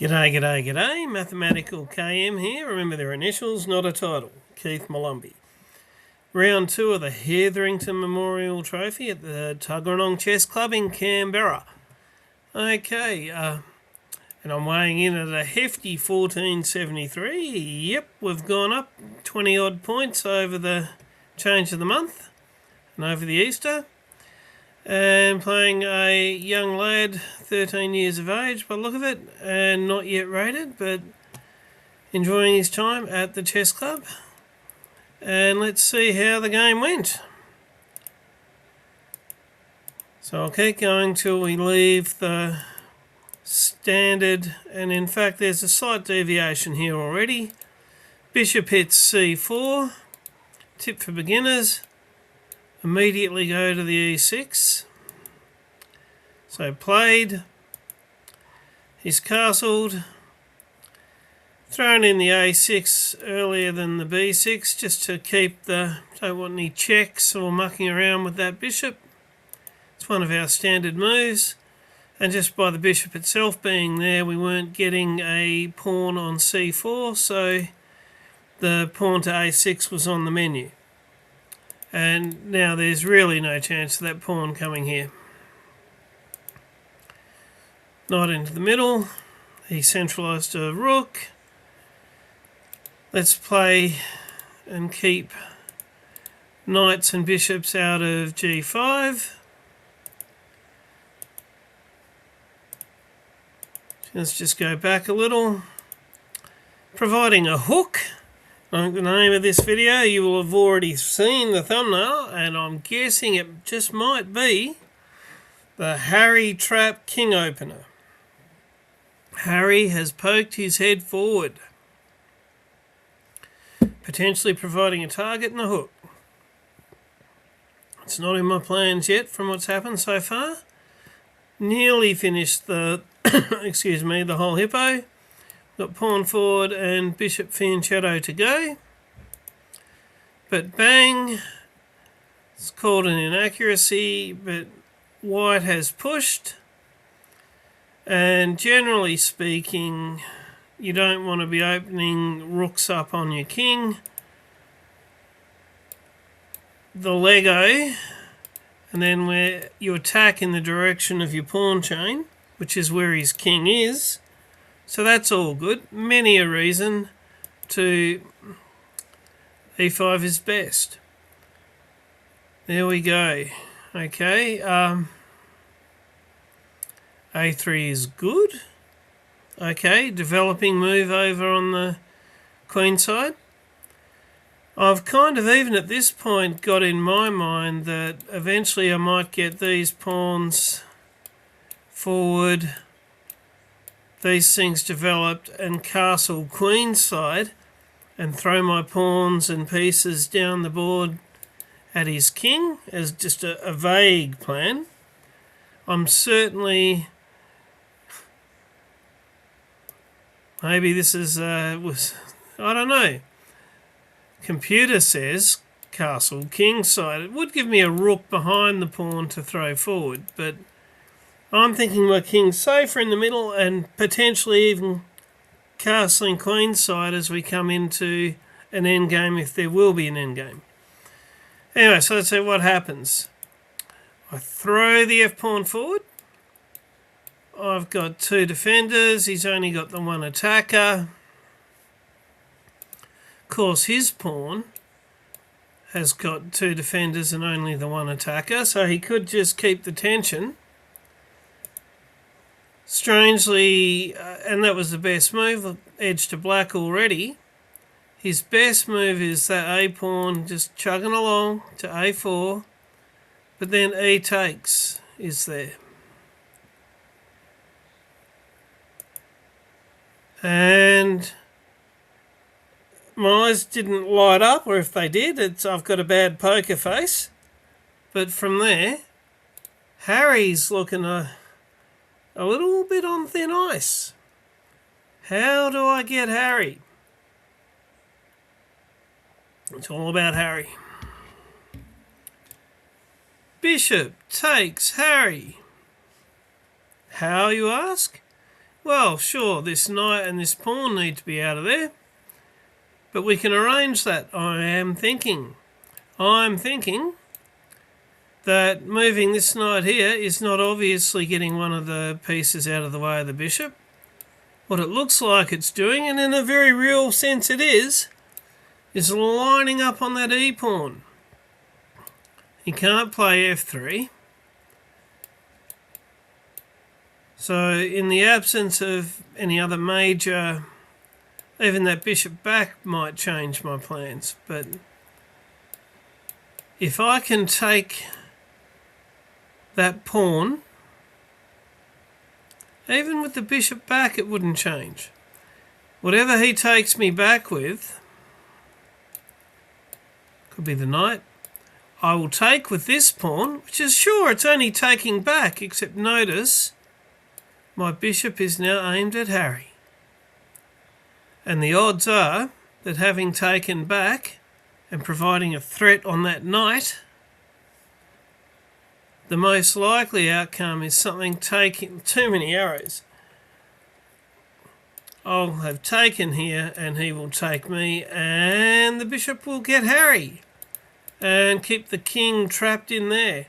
G'day, g'day, g'day. Mathematical KM here. Remember their initials, not a title. Keith Malumbi. Round 2 of the Hetherington Memorial Trophy at the Tuggeranong Chess Club in Canberra. Okay, and I'm weighing in at a hefty 1473. Yep, we've gone up 20 odd points over the change of the month and over the Easter. And playing a young lad, 13 years of age by the look of it, and not yet rated, but enjoying his time at the chess club. And let's see how the game went. So I'll keep going till we leave the standard, and in fact there's a slight deviation here already. Bishop hits c4, tip for beginners. Immediately go to the e6. So played, he's castled, thrown in the a6 earlier than the b6 just to keep don't want any checks or mucking around with that bishop. It's one of our standard moves, and just by the bishop itself being there we weren't getting a pawn on c4, so the pawn to a6 was on the menu. And now there's really no chance of that pawn coming here. Knight into the middle. He centralised a rook. Let's play and keep knights and bishops out of g5. Let's just go back a little. Providing a hook. Like the name of this video, you will have already seen the thumbnail, and I'm guessing it just might be the Harry Trap King Opener. Harry has poked his head forward, potentially providing a target and a hook. It's not in my plans yet from what's happened so far. Nearly finished the, excuse me, the whole Hippo. Got pawn forward and bishop fianchetto to go. But bang, it's called an inaccuracy, but white has pushed. And generally speaking, you don't want to be opening rooks up on your king. The Lego, and then where you attack in the direction of your pawn chain, which is where his king is. So that's all good. Many a reason to e5 is best. There we go. Okay. a3 is good. Okay, developing move over on the queen side. I've kind of even at this point got in my mind that eventually I might get these pawns forward, these things developed, and castle queenside and throw my pawns and pieces down the board at his king as just a vague plan. I'm certainly, maybe this is I don't know. Computer says castle kingside. It would give me a rook behind the pawn to throw forward, but I'm thinking my king's safer in the middle and potentially even castling queenside as we come into an endgame, if there will be an endgame. Anyway, so let's see what happens. I throw the f-pawn forward. I've got two defenders. He's only got the one attacker. Of course, his pawn has got two defenders and only the one attacker, so he could just keep the tension. Strangely, and that was the best move, edge to black already. His best move is that a-pawn just chugging along to a4, but then e takes is there. And my eyes didn't light up, or if they did, I've got a bad poker face. But from there, Harry's looking a little bit on thin ice. How do I get Harry? It's all about Harry. Bishop takes Harry. How, you ask? Well, sure, this knight and this pawn need to be out of there, but we can arrange that. I'm thinking that moving this knight here is not obviously getting one of the pieces out of the way of the bishop. What it looks like it's doing, and in a very real sense it is lining up on that e-pawn. He can't play f3. So in the absence of any other major, even that bishop back might change my plans. But if I can take that pawn, even with the bishop back it wouldn't change. Whatever he takes me back with, could be the knight, I will take with this pawn, which is sure it's only taking back, except notice my bishop is now aimed at Harry. And the odds are that having taken back and providing a threat on that knight, the most likely outcome is something taking too many arrows. I'll have taken here and he will take me and the bishop will get Harry and keep the king trapped in there.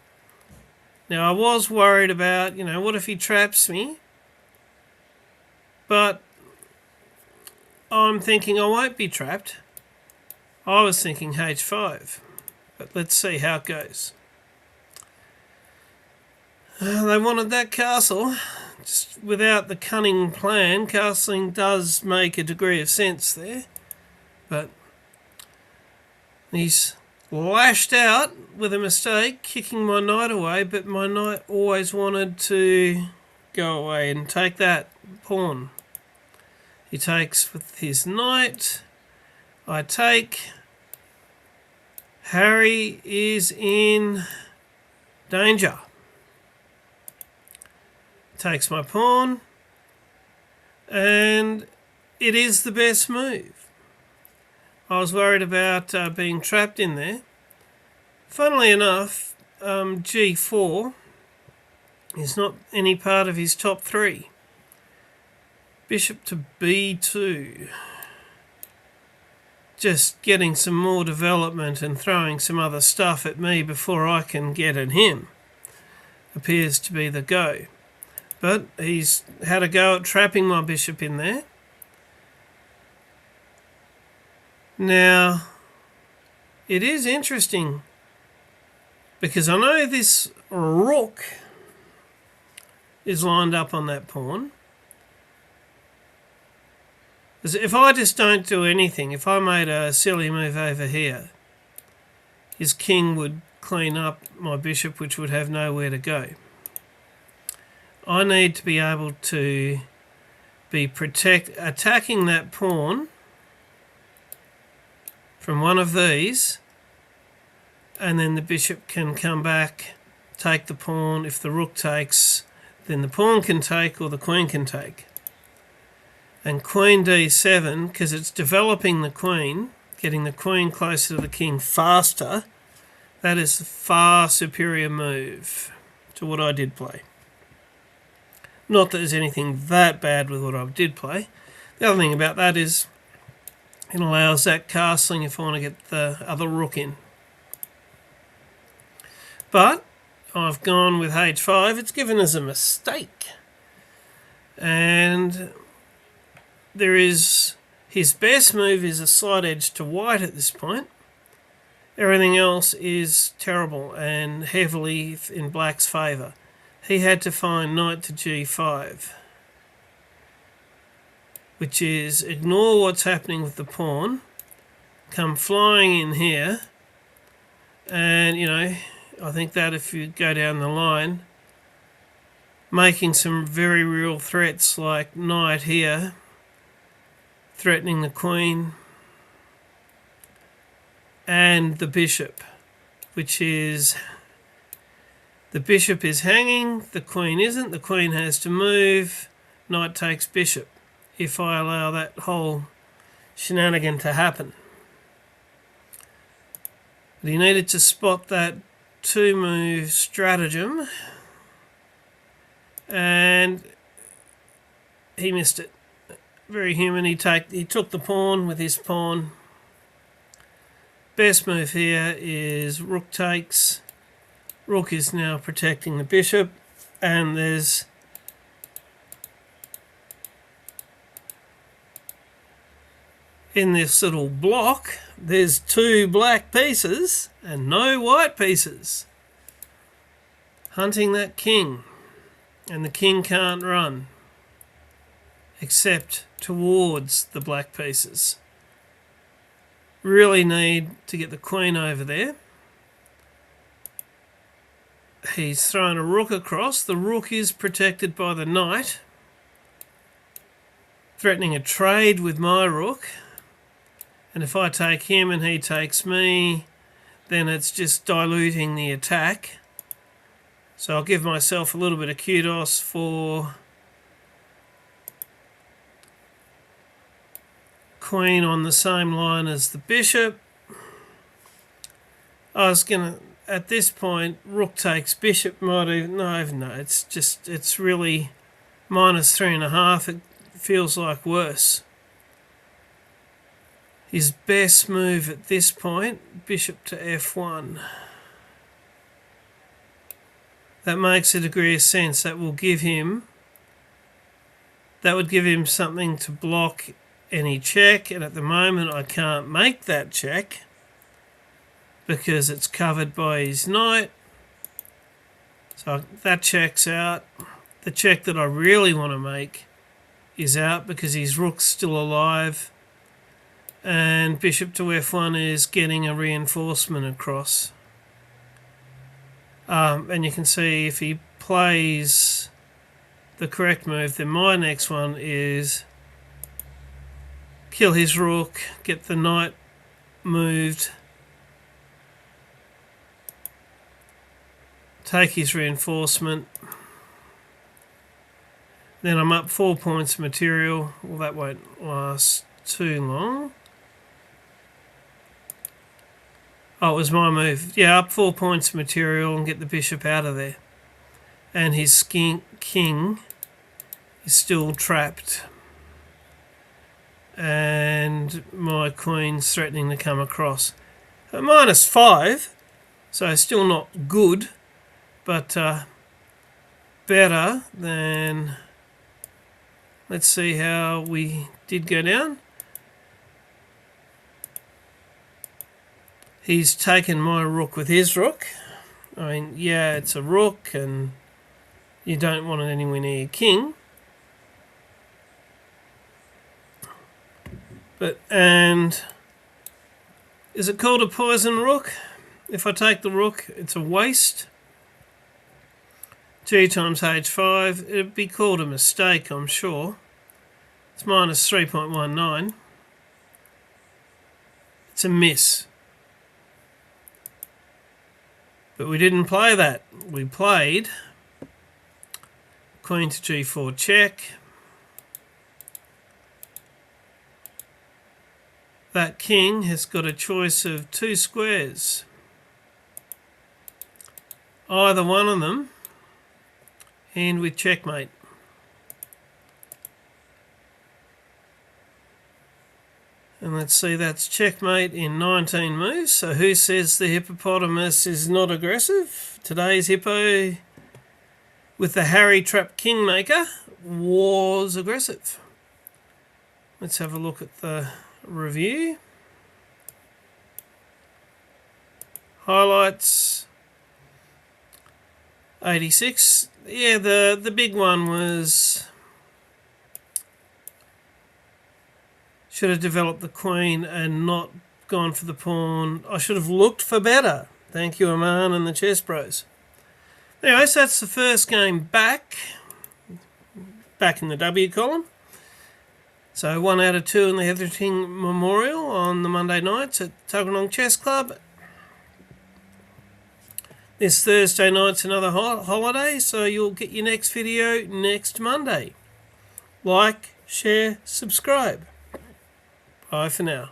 Now I was worried about, what if he traps me? But I'm thinking I won't be trapped. I was thinking h5. But let's see how it goes. They wanted that castle. Just without the cunning plan, castling does make a degree of sense there. But he's lashed out with a mistake, kicking my knight away, but my knight always wanted to go away and take that pawn. He takes with his knight. I take. Harry is in danger. Takes my pawn. And it is the best move. I was worried about being trapped in there. Funnily enough, g4 is not any part of his top three. Bishop to b2. Just getting some more development and throwing some other stuff at me before I can get at him appears to be the go. But he's had a go at trapping my bishop in there. Now, it is interesting because I know this rook is lined up on that pawn. If I just don't do anything, if I made a silly move over here, his king would clean up my bishop, which would have nowhere to go. I need to be able to be attacking that pawn from one of these, and then the bishop can come back, take the pawn. If the rook takes, then the pawn can take or the queen can take. And queen d7, because it's developing the queen, getting the queen closer to the king faster, that is a far superior move to what I did play. Not that there's anything that bad with what I did play. The other thing about that is it allows that castling if I want to get the other rook in. But I've gone with h5. It's given us a mistake. And there is his best move is a side edge to white at this point. Everything else is terrible and heavily in black's favour. He had to find knight to g5, which is ignore what's happening with the pawn, come flying in here, and I think that if you go down the line, making some very real threats like knight here, threatening the queen and the bishop, which is the bishop is hanging, the queen isn't, the queen has to move, knight takes bishop if I allow that whole shenanigan to happen. But he needed to spot that two-move stratagem, and he missed it. Very human. He took the pawn with his pawn. Best move here is rook takes. Rook is now protecting the bishop, and there's in this little block there's 2 black pieces and no white pieces hunting that king, and the king can't run except towards the black pieces. Really need to get the queen over there. He's thrown a rook across. The rook is protected by the knight, threatening a trade with my rook. And if I take him and he takes me, then it's just diluting the attack. So I'll give myself a little bit of kudos for queen on the same line as the bishop. I was going to, at this point, rook takes bishop might even, no, it's really -3.5. It feels like worse. His best move at this point, bishop to f1. That makes a degree of sense. That would give him something to block any check, and at the moment I can't make that check because it's covered by his knight. So that check's out. The check that I really want to make is out because his rook's still alive, and bishop to f1 is getting a reinforcement across. And you can see if he plays the correct move, then my next one is kill his rook, get the knight moved, take his reinforcement. Then I'm up 4 points of material. Well, that won't last too long. Oh, it was my move. Yeah, up 4 points of material and get the bishop out of there. And his king is still trapped. And my queen's threatening to come across. -5, so still not good, but better than... Let's see how we did go down. He's taken my rook with his rook. I mean, yeah, it's a rook and you don't want it anywhere near your king. And is it called a poison rook? If I take the rook, it's a waste. G times h5, it'd be called a mistake, I'm sure. It's -3.19. It's a miss. But we didn't play that. We played queen to g4 check. That king has got a choice of 2 squares. Either one of them end with checkmate. And let's see, that's checkmate in 19 moves. So who says the hippopotamus is not aggressive? Today's hippo with the Harry Trap Kingmaker was aggressive. Let's have a look at the review. Highlights 86. Yeah, the big one was should have developed the queen and not gone for the pawn. I should have looked for better. Thank you, Aman and the Chess Bros. Anyway, so that's the first game back in the W column. So 1 out of 2 in the Hetherington Memorial on the Monday nights at Tuggeranong Chess Club. This Thursday night's another holiday, so you'll get your next video next Monday. Like, share, subscribe. Bye for now.